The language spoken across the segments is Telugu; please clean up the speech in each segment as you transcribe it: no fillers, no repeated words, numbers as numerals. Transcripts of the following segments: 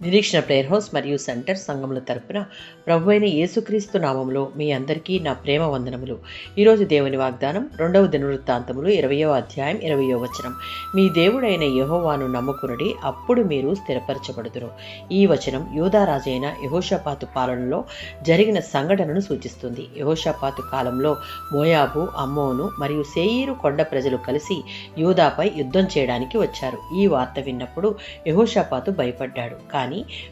నిరీక్షణ ప్రేయర్ హౌస్ మరియు సెంటర్ సంఘముల తరపున ప్రభువైన యేసుక్రీస్తు నామములో మీ అందరికీ నా ప్రేమ వందనములు. ఈరోజు దేవుని వాగ్దానం 2వ దినవృత్తాంతములు 20వ అధ్యాయం 20వ వచనం. మీ దేవుడైన యెహోవాను నమ్ముకునుడి, అప్పుడు మీరు స్థిరపరచబడుదురు. ఈ వచనం యూదా రాజైన యెహోషాపాతు పాలనలో జరిగిన సంఘటనను సూచిస్తుంది. యెహోషాపాతు కాలంలో మోయాబు, అమ్మోను మరియు శేయీరు కొండ ప్రజలు కలిసి యూదాపై యుద్ధం చేయడానికి వచ్చారు. ఈ వార్త విన్నప్పుడు యెహోషాపాతు భయపడ్డాడు. కానీ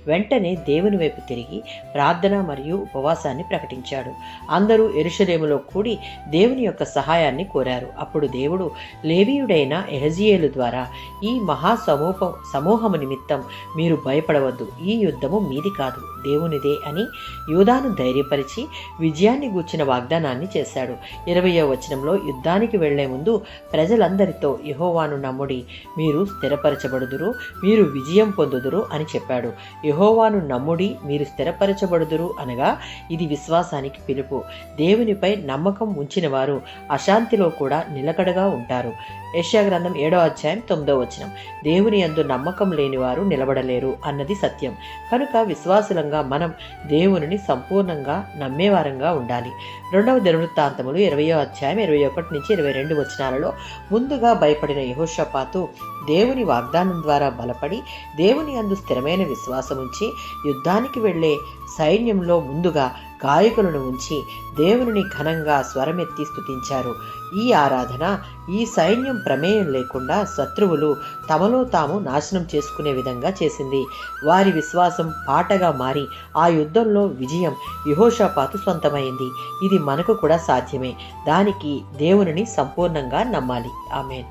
వెంటనే దేవుని వైపు తిరిగి ప్రార్థన మరియు ఉపవాసాన్ని ప్రకటించాడు. అందరూ యెరూషలేములో కూడి దేవుని యొక్క సహాయాన్ని కోరారు. అప్పుడు దేవుడు లేవీయుడైన యెహెజీయేలు ద్వారా, ఈ సమూహము నిమిత్తం మీరు భయపడవద్దు, ఈ యుద్ధము మీది కాదు, దేవునిదే అని యూదాను ధైర్యపరిచి విజయాన్ని గూర్చిన వాగ్దానాన్ని చేశాడు. 20వ వచనంలో, యుద్ధానికి వెళ్లే ముందు ప్రజలందరితో యెహోవాను నమ్ముడి, మీరు స్థిరపరచబడుదురు, మీరు విజయం పొందుదురు అని చెప్పాడు. యెహోవాను నమ్ముడి, మీరు స్థిరపరచబడుదురు అనగా ఇది విశ్వాసానికి పిలుపు. దేవునిపై నమ్మకం ఉంచిన వారు అశాంతిలో కూడా నిలకడగా ఉంటారు. యెషయా గ్రంథం 7వ అధ్యాయం 9వ వచనం. దేవుని యందు నమ్మకం లేని వారు నిలబడలేరు అన్నది సత్యం. కనుక విశ్వాసులంగా మనం దేవునిని సంపూర్ణంగా నమ్మేవారంగా ఉండాలి. 2వ దినవృత్తాంతములు 20వ అధ్యాయం 21 నుంచి 22 వచనాలలో ముందుగా భయపడిన యెహోషాపాతు దేవుని వాగ్దానం ద్వారా బలపడి దేవుని యందు స్థిరమైన విశ్వాసముంచి యుద్ధానికి వెళ్లే సైన్యంలో ముందుగా గాయకులను ఉంచి దేవుని ఘనంగా స్వరమెత్తి స్తుతించారు. ఈ ఆరాధన ఈ సైన్యం ప్రమేయం లేకుండా శత్రువులు తమలో తాము నాశనం చేసుకునే విధంగా చేసింది. వారి విశ్వాసం పాటగా మారి ఆ యుద్ధంలో విజయం యెహోషాపాతు సొంతమైంది. ఇది మనకు కూడా సాధ్యమే. దానికి దేవునిని సంపూర్ణంగా నమ్మాలి. ఆమేన్.